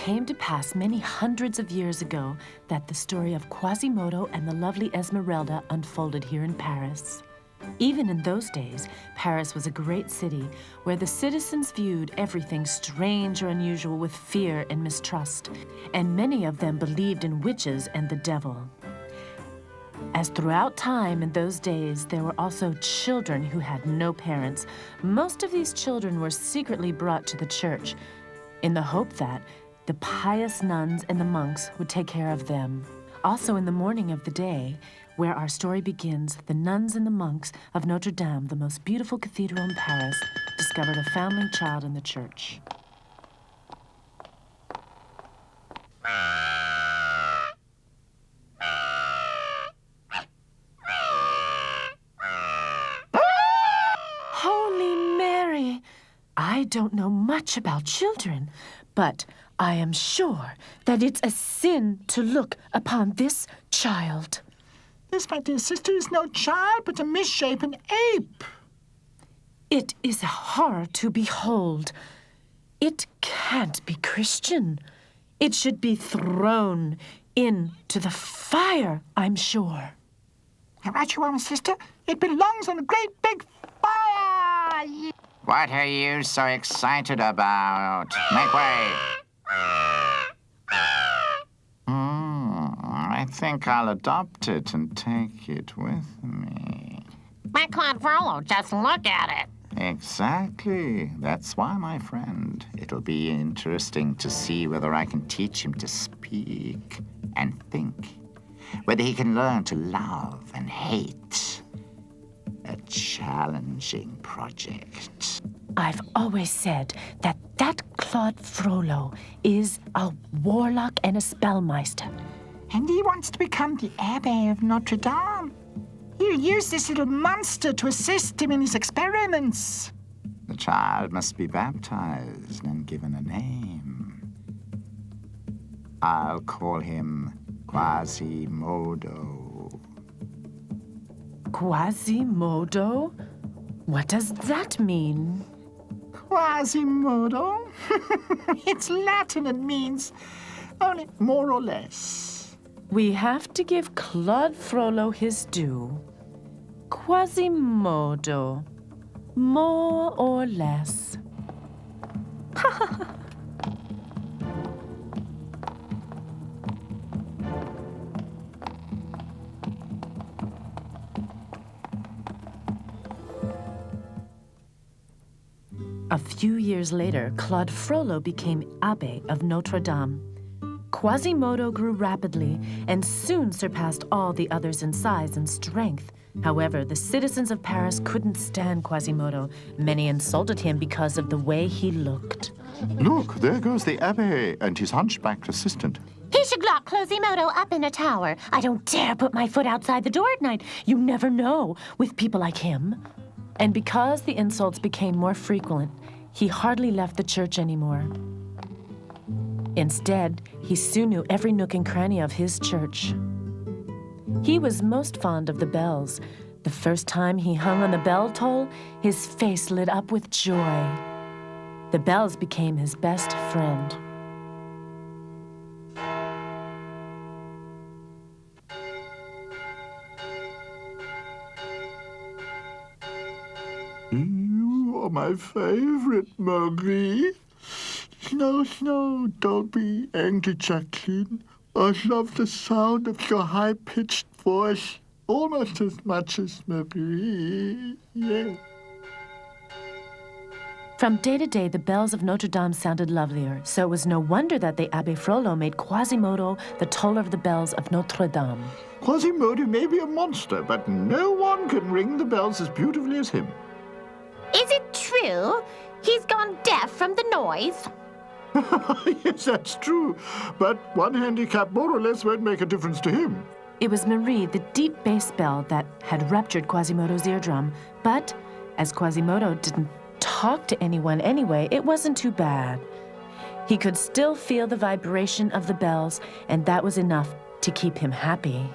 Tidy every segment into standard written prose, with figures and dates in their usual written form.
came to pass many hundreds of years ago that the story of Quasimodo and the lovely Esmeralda unfolded here in Paris. Even in those days, Paris was a great city where the citizens viewed everything strange or unusual with fear and mistrust, and many of them believed in witches and the devil. As throughout time in those days, there were also children who had no parents. Most of these children were secretly brought to the church in the hope that the pious nuns and the monks would take care of them. Also in the morning of the day, where our story begins, the nuns and the monks of Notre Dame, the most beautiful cathedral in Paris, discovered a foundling child in the church. Holy Mary! I don't know much about children, but I am sure that it's a sin to look upon this child. This, my dear sister, is no child, but a misshapen ape. It is a horror to behold. It can't be Christian. It should be thrown into the fire, I'm sure. Right you are, my sister. It belongs on a great big fire. What are you so excited about? Make way. I think I'll adopt it and take it with me. But Claude Frollo, just look at it. Exactly. That's why, my friend, it'll be interesting to see whether I can teach him to speak and think, whether he can learn to love and hate. A challenging project. I've always said that Claude Frollo is a warlock and a spellmeister. And he wants to become the Abbé of Notre Dame. He'll use this little monster to assist him in his experiments. The child must be baptized and given a name. I'll call him Quasimodo. Quasimodo? What does that mean? Quasimodo? It's Latin and means only more or less. We have to give Claude Frollo his due. Quasimodo. More or less. A few years later, Claude Frollo became Abbé of Notre Dame. Quasimodo grew rapidly and soon surpassed all the others in size and strength. However, the citizens of Paris couldn't stand Quasimodo. Many insulted him because of the way he looked. Look, there goes the Abbé and his hunchbacked assistant. He should lock Quasimodo up in a tower. I don't dare put my foot outside the door at night. You never know with people like him. And because the insults became more frequent, he hardly left the church anymore. Instead, he soon knew every nook and cranny of his church. He was most fond of the bells. The first time he hung on the bell toll, his face lit up with joy. The bells became his best friend. You are my favorite, Marie. No, don't be angry, Jacqueline. I love the sound of your high-pitched voice almost as much as Marie. Yeah. From day to day, the bells of Notre Dame sounded lovelier, so it was no wonder that the Abbé Frollo made Quasimodo the toller of the bells of Notre Dame. Quasimodo may be a monster, but no one can ring the bells as beautifully as him. Is it true? He's gone deaf from the noise? Yes, that's true. But one handicap more or less won't make a difference to him. It was Marie, the deep bass bell, that had ruptured Quasimodo's eardrum. But as Quasimodo didn't talk to anyone anyway, it wasn't too bad. He could still feel the vibration of the bells, and that was enough to keep him happy.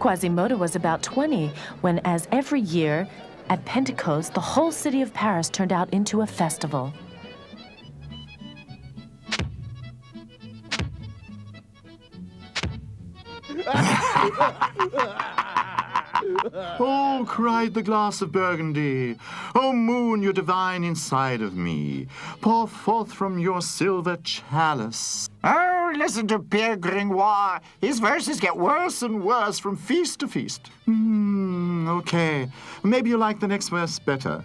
Quasimodo was about 20 when, as every year, At Pentecost, the whole city of Paris turned out into a festival. Oh, cried the glass of Burgundy, oh, moon, you're divine inside of me. Pour forth from your silver chalice. Oh, listen to Pierre Gringoire. His verses get worse and worse from feast to feast. Okay. Maybe you like the next verse better.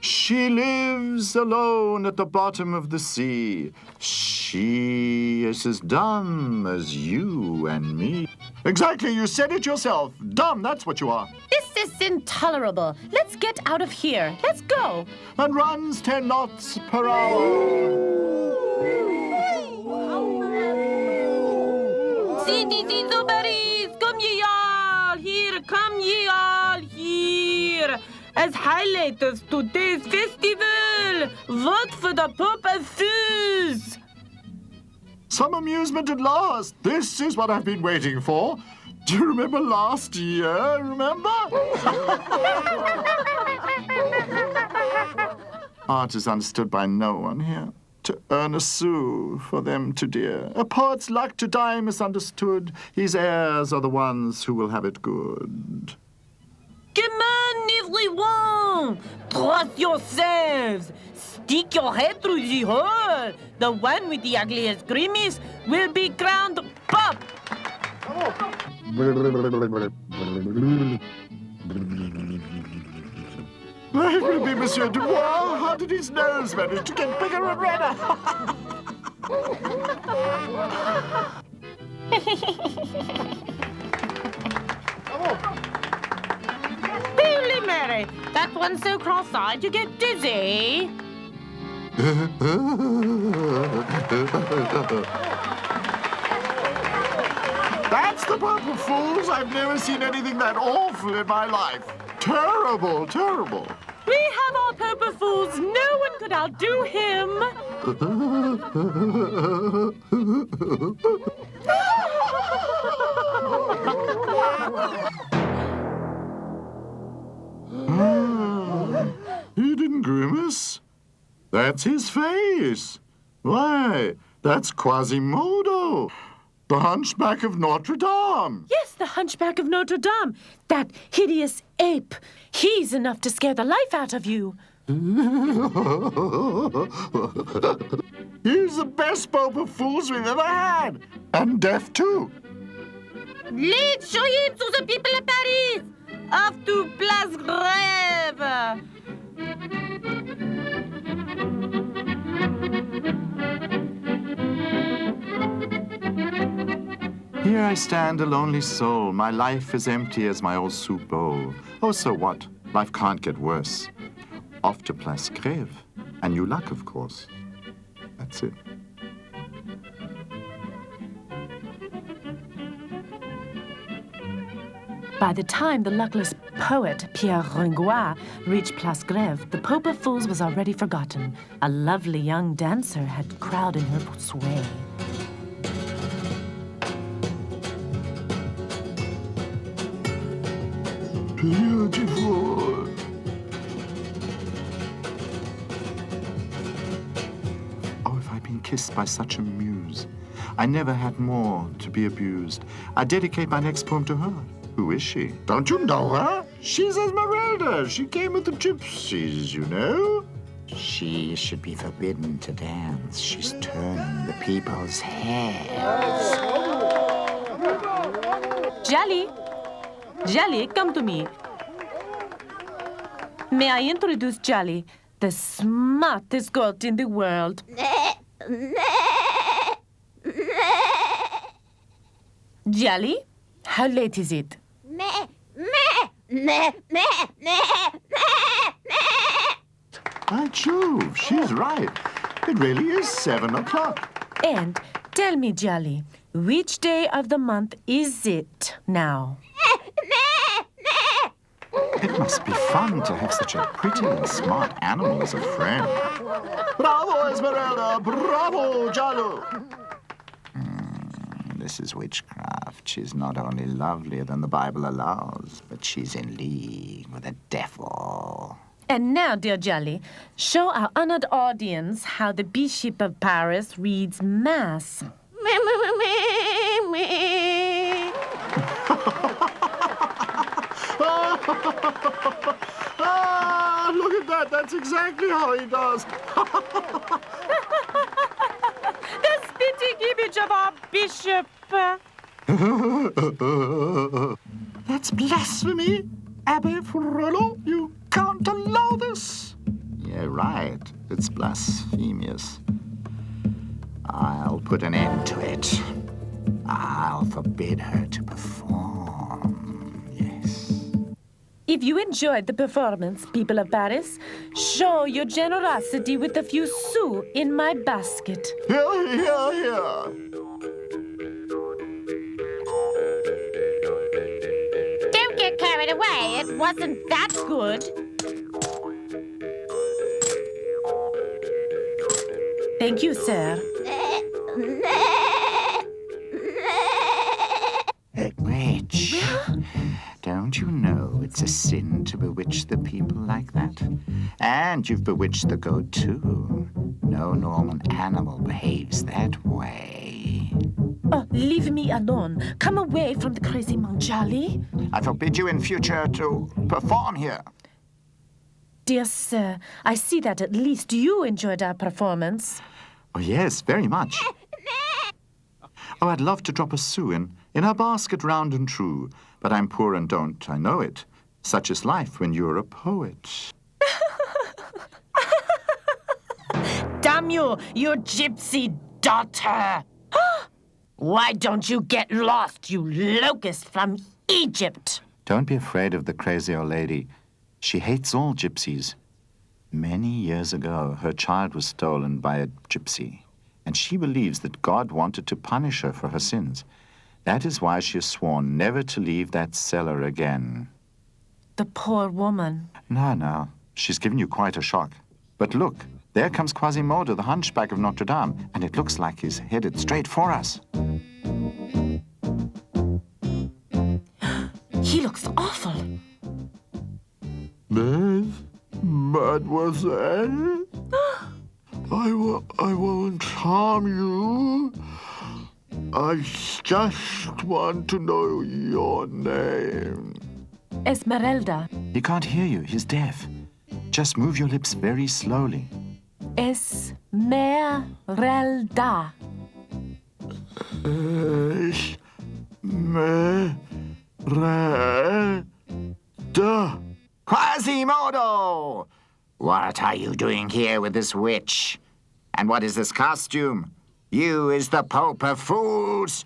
She lives alone at the bottom of the sea. She is as dumb as you and me. Exactly, you said it yourself. Dumb, that's what you are. This is intolerable. Let's get out of here. Let's go. And runs 10 knots per hour. Citizens of Paris, come ye all here, come ye all here. As highlighters today's festival, vote for the Pocahontas. Some amusement at last. This is what I've been waiting for. Do you remember last year? Remember? Art is understood by no one here. To earn a sou for them to dear. A poet's luck to die misunderstood. His heirs are the ones who will have it good. Come on, everyone! Trust yourselves! Stick your head through the hole! The one with the ugliest grimace will be crowned Pop! It will be Monsieur Dubois. How did his nose manage to get bigger and redder? Holy Mary! That one's so cross-eyed you get dizzy. That's the Purple Fools. I've never seen anything that awful in my life. Terrible, terrible. We have our Purple Fools. No one could outdo him. He didn't grimace. That's his face. Why, that's Quasimodo, the Hunchback of Notre Dame. Yes, the Hunchback of Notre Dame. That hideous ape. He's enough to scare the life out of you. He's the best Pope of Fools we've ever had. And deaf, too. Let's show him to the people of Paris. Off to Place Grève. Here I stand, a lonely soul. My life is empty as my old soup bowl. Oh, so what? Life can't get worse. Off to Place Grève. And you luck, of course. That's it. By the time the luckless poet Pierre Gringoire reached Place Grève, the Pope of Fools was already forgotten. A lovely young dancer had crowded her sway. Beautiful. Oh, if I'd been kissed by such a muse. I never had more to be abused. I dedicate my next poem to her. Who is she? Don't you know her? She's Esmeralda. She came with the gypsies, you know. She should be forbidden to dance. She's turning the people's heads. Jolly, Jolly, come to me. May I introduce Jolly, the smartest goat in the world? Jolly, how late is it? By Jove, she's right. It really is 7 o'clock. And tell me, Jolly, which day of the month is it now? It must be fun to have such a pretty and smart animal as a friend. Bravo, Esmeralda! Bravo, Jalo! This is witchcraft. witchcraft. She's not only lovelier than the Bible allows, but she's in league with the devil. And now, dear Jolly, show our honored audience how the Bishop of Paris reads Mass. Ah, look at that. That's exactly how he does. The spitting image of our bishop. That's blasphemy. Abbe Frollo, you can't allow this. Yeah, right. It's blasphemous. I'll put an end to it. I'll forbid her to perform. Yes. If you enjoyed the performance, people of Paris, show your generosity with a few sous in my basket. Here, here, here. Don't get carried away. It wasn't that good. Thank you, sir. Witch. Don't you know it's a sin to bewitch the people like that? And you've bewitched the goat, too. No normal animal behaves that way. Oh, leave me alone. Come away from the crazy monk, Jolly. I forbid you in future to perform here. Dear sir, I see that at least you enjoyed our performance. Oh, yes, very much. Oh, I'd love to drop a sou in her basket round and true. But I'm poor and don't, I know it. Such is life when you're a poet. Damn you, you gypsy daughter! Why don't you get lost, you locust from Egypt? Don't be afraid of the crazy old lady. She hates all gypsies. Many years ago, her child was stolen by a gypsy, and she believes that God wanted to punish her for her sins. That is why she has sworn never to leave that cellar again. The poor woman. No, she's given you quite a shock. But look, there comes Quasimodo, the Hunchback of Notre Dame, and it looks like he's headed straight for us. He looks awful. Mademoiselle? I won't harm you. I just want to know your name. Esmeralda. He can't hear you. He's deaf. Just move your lips very slowly. Esmeralda. Esmeralda. Quasimodo! What are you doing here with this witch? And what is this costume? You is the Pope of Fools.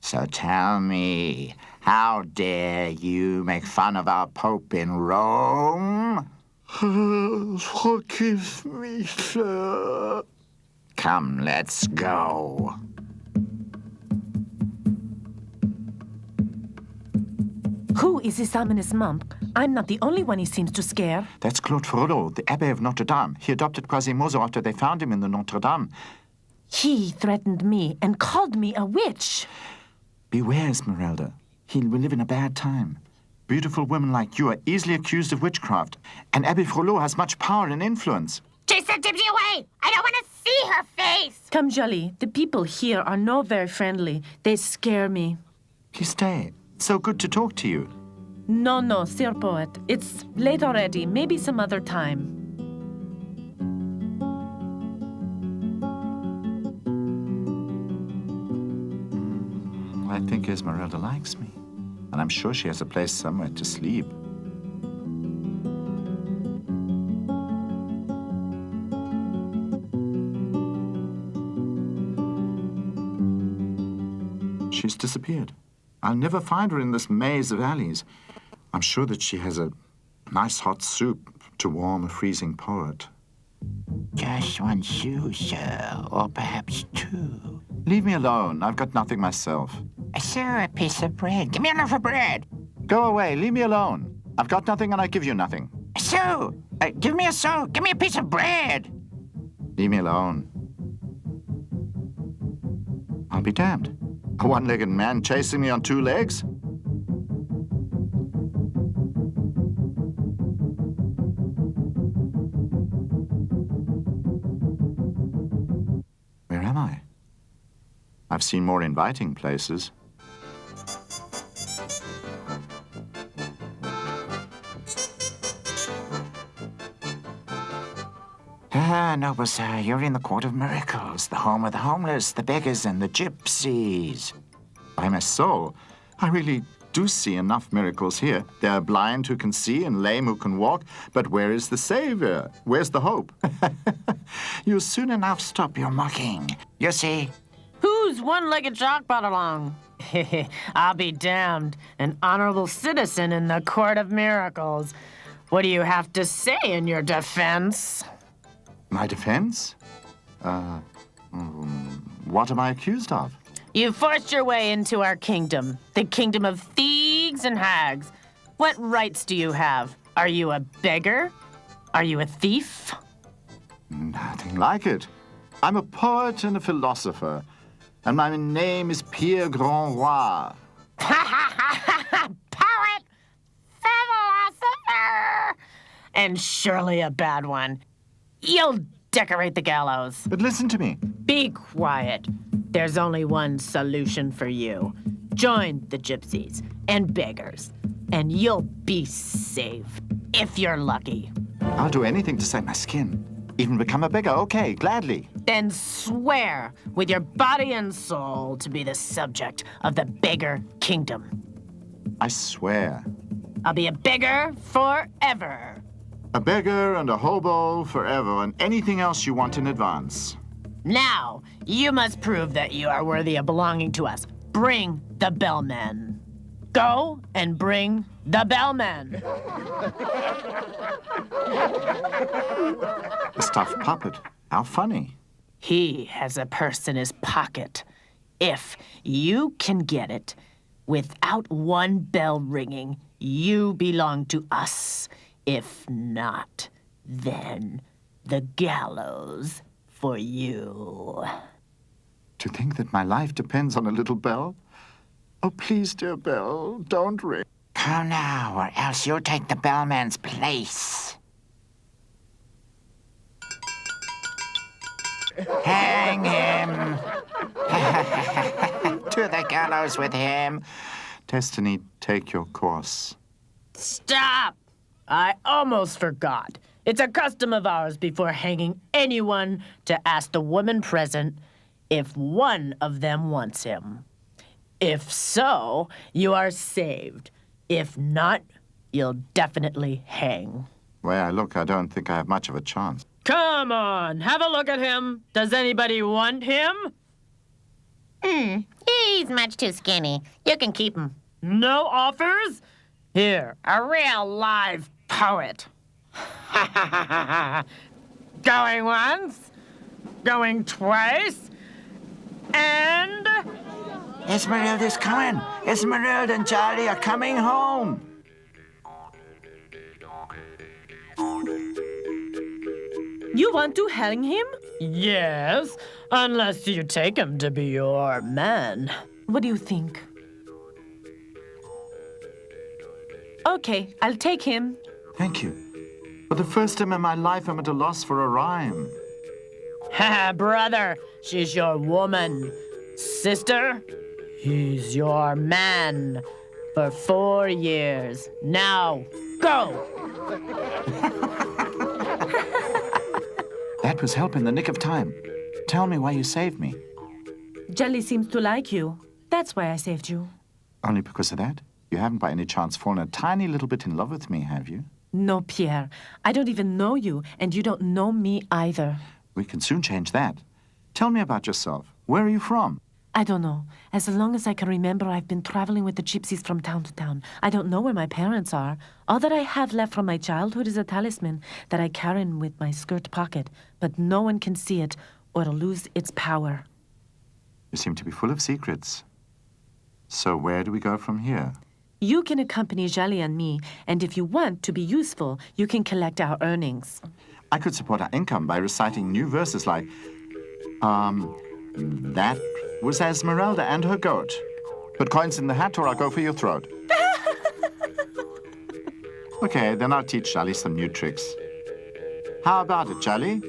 So tell me, how dare you make fun of our Pope in Rome? Forgive me, sir. Come, let's go. Who is this ominous monk? I'm not the only one he seems to scare. That's Claude Frollo, the Abbé of Notre Dame. He adopted Quasimodo after they found him in the Notre Dame. He threatened me and called me a witch. Beware, Esmeralda. He will live in a bad time. Beautiful women like you are easily accused of witchcraft, and Abbé Frollo has much power and influence. Chase that gypsy away! I don't want to see her face! Come, Jolly. The people here are not very friendly. They scare me. Please stay. It's so good to talk to you. No, Sir Poet. It's late already. Maybe some other time. I think Esmeralda likes me. And I'm sure she has a place somewhere to sleep. She's disappeared. I'll never find her in this maze of alleys. I'm sure that she has a nice hot soup to warm a freezing poet. Just one shoe, sir, or perhaps two. Leave me alone. I've got nothing myself. Sir, a piece of bread. Give me a loaf of bread. Go away. Leave me alone. I've got nothing and I give you nothing. Sir, give me a sou. Give me a piece of bread. Leave me alone. I'll be damned. A one-legged man chasing me on two legs? Where am I? I've seen more inviting places. Ah, noble sir, you're in the Court of Miracles, the home of the homeless, the beggars, and the gypsies. By my soul, I really do see enough miracles here. There are blind who can see and lame who can walk, but where is the Savior? Where's the hope? You'll soon enough stop your mocking. You see? Who's one-legged shark brought along? I'll be damned. An honorable citizen in the Court of Miracles. What do you have to say in your defense? My defense? What am I accused of? You forced your way into our kingdom, the kingdom of thieves and hags. What rights do you have? Are you a beggar? Are you a thief? Nothing like it. I'm a poet and a philosopher, and my name is Pierre Grandroi. Poet! Philosopher! And surely a bad one. You'll decorate the gallows. But listen to me. Be quiet. There's only one solution for you. Join the gypsies and beggars, and you'll be saved, if you're lucky. I'll do anything to save my skin. Even become a beggar, okay, gladly. Then swear with your body and soul to be the subject of the beggar kingdom. I swear. I'll be a beggar forever. A beggar and a hobo forever, and anything else you want in advance. Now, you must prove that you are worthy of belonging to us. Bring the bellman. Go and bring the bellman. A stuffed puppet. How funny. He has a purse in his pocket. If you can get it, without one bell ringing, you belong to us. If not, then the gallows for you. To think that my life depends on a little bell? Oh, please, dear bell, don't ring. Come now, or else you'll take the bellman's place. Hang him. To the gallows with him. Destiny, take your course. Stop! I almost forgot. It's a custom of ours before hanging anyone to ask the woman present if one of them wants him. If so, you are saved. If not, you'll definitely hang. Where I look, I don't think I have much of a chance. Come on, have a look at him. Does anybody want him? He's much too skinny. You can keep him. No offers? Here, a real live poet. Going once, going twice, and... Esmeralda's coming. Esmeralda and Charlie are coming home. You want to hang him? Yes, unless you take him to be your man. What do you think? Okay, I'll take him. Thank you. For the first time in my life, I'm at a loss for a rhyme. Ha, brother, she's your woman. Sister, he's your man. For 4 years. Now, go! That was help in the nick of time. Tell me why you saved me. Jelly seems to like you. That's why I saved you. Only because of that? You haven't by any chance fallen a tiny little bit in love with me, have you? No, Pierre. I don't even know you, and you don't know me either. We can soon change that. Tell me about yourself. Where are you from? I don't know. As long as I can remember, I've been traveling with the gypsies from town to town. I don't know where my parents are. All that I have left from my childhood is a talisman that I carry in with my skirt pocket, but no one can see it or it'll lose its power. You seem to be full of secrets. So where do we go from here? You can accompany Jali and me, and if you want to be useful, you can collect our earnings. I could support our income by reciting new verses like, that was Esmeralda and her goat. Put coins in the hat or I'll go for your throat. Okay, then I'll teach Charlie some new tricks. How about it, Charlie?